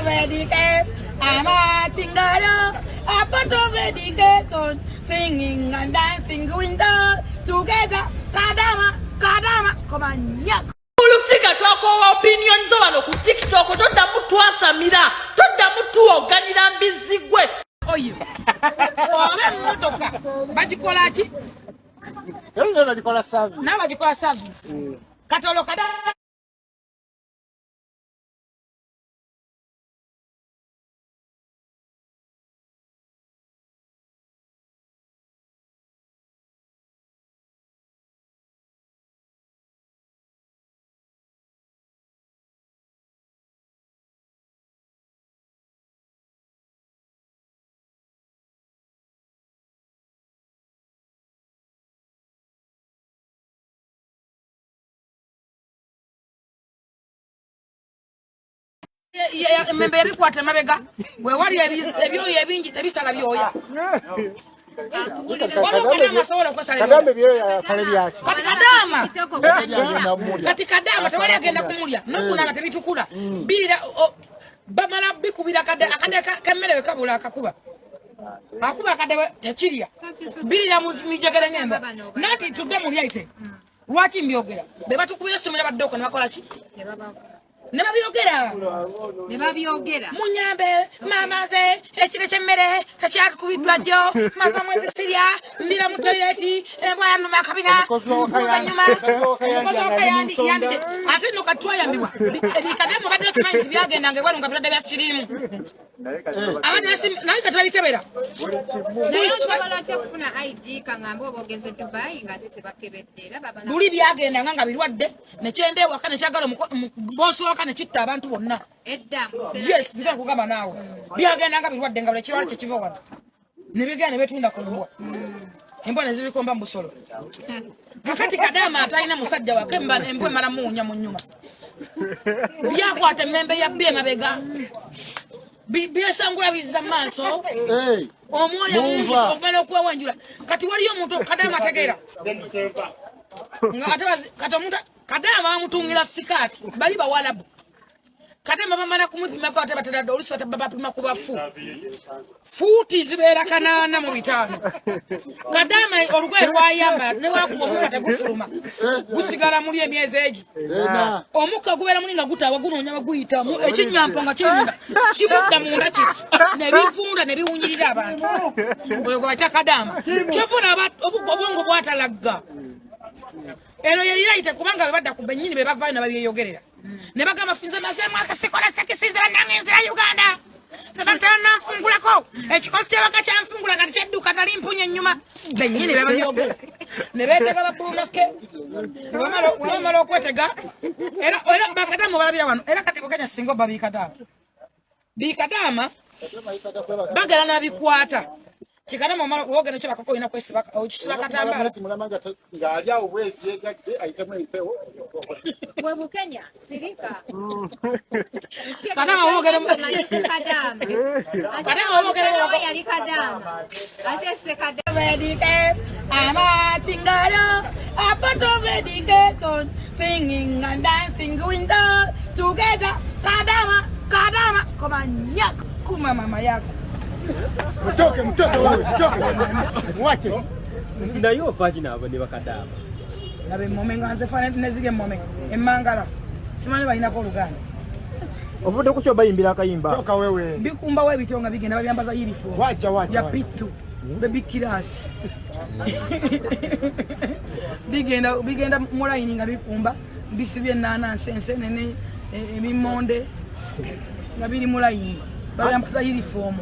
Vedicas, I'm marching a part of Vedicas, singing and dancing window together. Kadama, Kadama, come on, yak. Ulufika twako opinion zo wano ku TikTok toda mutu asamira toda mutu oganira mbizigwe oyo obe motoka bagikola ki Yonzo bagikola service na bagikola service katolo kada membe bikwata mabega we wali ebyoya ebingi tebisala byoya Kadambe byoya sale byaki kati kadama tewali agenda kumulya nokuna tebitukula bilira bamala bikubira akade kamere kabula akakuba akuba akade tekirya bilira mu mijegere ngemba nati tudde mulya ite lwaki mbyogera beba tukubira simu y'abadoko ne bakola ki ne babyogera munyambe mamaze ekire kyemmere takyaka kubidwa jyo maza mwezi sirya ndira mu toilet ebwana makabira muzanyuma kozoka yandi ate no katwa yambibwa ebikade mu kadde client byagenda nge walunga birade bya sirimu abadde nayi katabikebera balate kufuna ID kangambo obogenze Dubai ngate tebakebedde baba buli byagenda nga birwadde ne kyende wakane kyagala mu boss wakane kitta abantu bonna edda yes nza kugamba nawe byagenda nga birwadde nga lekirwala kye kiva wano ne bigenda ne betunda ku mbwa embwa zibikomba mbusolo kakati kadama atalina musajja wake embwa mara munya mu nyuma byakwata membe ya bye mabega byesangula biza maaso omwoyo mungi okumala okwewanjula kati waliyo omuntu kadama ategeera kadama bamutungira sikati bali bawalabu kadama bamala kumupima kwa tabatadde olusi batabapima ku bafu futi zibeera 8 mu 5 kadama olugoye lwayamba ne wakuba omukka tegufuluma gusigala muli emyezi egi omukka gubeera mulinga gutawa gunonya baguyitamu ekinyampa nga kirinda kibudda munda kiti ne bivunda ne biwunyirira abantu oyo gwe kadama kyefuna obwongo bwatalagga ero yeliraite kubanga bebadda ku benyini bebavaayo ne babyeyogerera ne bagamba finze mazemu akasikola sekisinze bannange Uganda tabatana nfungulako ekikosi kyabaka kyanfungula kati kyedduka nali mpunya ennyuma benyini bebabyogera ne beetega babumake wamala okwetega era bakadama balabira wano era kati bukenya singo bikadama bagala nabikwata kikadama mala wogena kye bakako ina kwesiba okisiba katambala ngali awo bwesi yegadde ayitemu empewo we bukenya sirika kadama wogena yali kadama ate se kadama Vedicas, I'm marching a part of Vedicas, singing and dancing window together. Kadama, Kadama, come on, yak, kuma mama yak. Mtoke wewe mtoke mwache na yo pagina abone bakadama nabe momenga nze fane nezige momen emangala simani balina ko luganda ovude ku kyo bayimbira akayimba toka wewe bikumba we bitonga bigenda babyambaza uniform wacha ya pitu baby kirasi bigenda mulaini nga bikumba bisibye nana sense nene ebimonde nga biri mulaini babyambaza uniform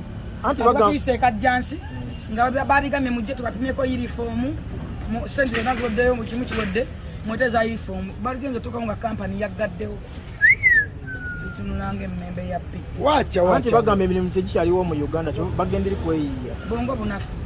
anti bagamba kajjansi nga babigamye mujje tubapimeko uniform mu sente nazo deyo mu kimu kiwedde mweteza uniform baligenze toka nga company yagaddewo tununange mmembe ya pi wacha anti bagamba emirimu tekikyaliwo mu Uganda kyo bagenderi kweyiya bongo bunafu